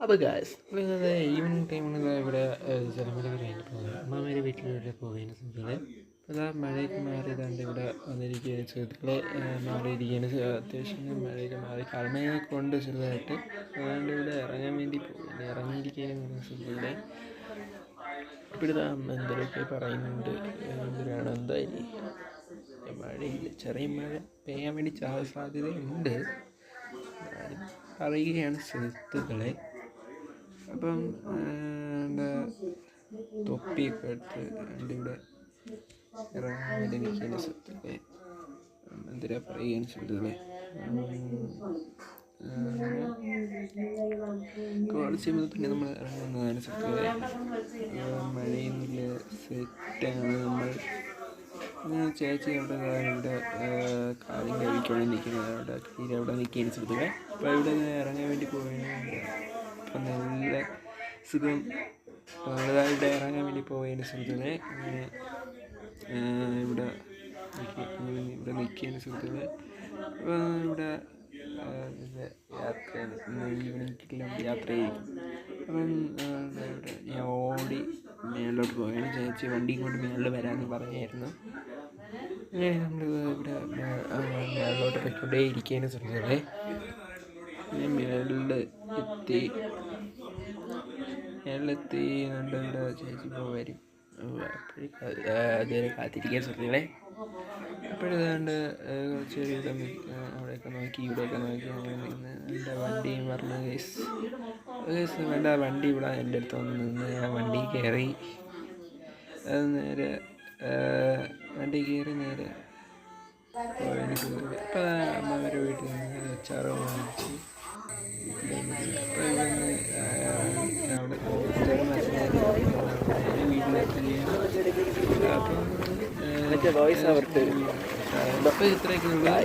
അപ്പോൾ ഗായ്സ് നമ്മളിത് ഈവനിങ് ടൈമിൽ ഇവിടെ ജലമല കഴിഞ്ഞിട്ട് പോകുന്നത് അമ്മമാരെ വീട്ടിലൂടെ പോവുകയാണ് സുഹൃത്തുക്കളെ. അപ്പോൾ അതാ മഴയൊക്കെ മാറിയതാണ്ട് ഇവിടെ വന്നിരിക്കുകയാണ് സുഹൃത്തുക്കളെ. മാറിയിരിക്കുകയാണ്, അത്യാവശ്യം മഴയൊക്കെ മാറി കളമയൊക്കെ കൊണ്ട് ചെറുതായിട്ട്. അതുകൊണ്ട് ഇവിടെ ഇറങ്ങാൻ വേണ്ടി പോകുന്നത് ഇറങ്ങിയിരിക്കുകയാണ് സുഹൃത്തുക്കളെ. ഇപ്പോഴത്തെ എന്തൊക്കെ പറയുന്നുണ്ട്, എന്തിനാണ് എന്തായാലും മഴയില്ല, ചെറിയ മഴ പെയ്യാൻ വേണ്ടി സാധ്യതയുണ്ട് പറയുകയാണ് സുഹൃത്തുക്കളെ. അപ്പം എന്താ തൊപ്പിയൊക്കെ എടുത്ത് എൻ്റെ ഇവിടെ ഇറങ്ങാൻ വേണ്ടി നിൽക്കുന്ന സുഹൃത്തുക്കളെ. എന്തിനാ പറയുകയാണ് സുഹൃത്തുക്കളെ. കുറച്ച് കഴിയുമ്പോൾ തന്നെ നമ്മൾ ഇറങ്ങുന്നതാണ് സുഹൃത്തുക്കളെ. മഴയൊന്നുമില്ല, സെറ്റാണ് നമ്മൾ. ചേച്ചി അവിടെ ഇവിടെ കാര്യം കഴിക്കാൻ നിൽക്കുന്നത്, അവിടെ അവിടെ നിൽക്കുകയാണ് സുഹൃത്തുക്കളെ. അപ്പോൾ ഇവിടെ ഇറങ്ങാൻ വേണ്ടി പോവുകയാണ്. അപ്പം നല്ല സുഖം, ഇവിടെ ഇറങ്ങാൻ വേണ്ടി പോവുകയാണ് സുഹൃത്തുക്കളെ. അങ്ങനെ ഇവിടെ നിൽക്കുകയാണ് സുഹൃത്തുക്കളെ. അപ്പോൾ ഇവിടെ യാത്രയാണ്, ഈവനിങ്ങിലെല്ലാം യാത്ര ചെയ്യും. അപ്പം ഇവിടെ ഞാൻ ഓടി മേളിലോട്ട് പോവുകയാണ്. ചേച്ചി വണ്ടിയും കൊണ്ട് മേളിൽ വരാമെന്ന് പറഞ്ഞായിരുന്നു. അങ്ങനെ നമ്മൾ ഇവിടെ മേളിലോട്ട് പോയിക്കൊണ്ടേ ഇരിക്കുകയാണ് സുഹൃത്തുക്കളെ. ഞാൻ മേളിലെത്തി നമ്മുടെ ഇവിടെ ചേച്ചി വരും. അതുവരെ കാത്തിരിക്കാൻ സുഹൃത്തുക്കളെ. അപ്പോഴേതാണ്ട് കുറച്ച് ഇവിടെ അവിടെയൊക്കെ നോക്കി ഇവിടെയൊക്കെ നോക്കി അങ്ങനെ നിന്ന് എൻ്റെ വണ്ടിയും പറഞ്ഞു കേസ് വേണ്ട, വണ്ടി ഇവിടെ എൻ്റെ അടുത്ത് വന്ന് നിന്ന് ഞാൻ വണ്ടി കയറി. അത് നേരെ വണ്ടി കയറി നേരെ പോയതിന് സുഹൃത്തുക്കളെ. അപ്പോൾ അമ്മമാരുടെ വീട്ടിൽ നിന്ന് അച്ചാറ് വാങ്ങിച്ച് വീട്ടിലെത്തുകയാണ്. അപ്പം ഇത്രയൊക്കെ. ബൈ.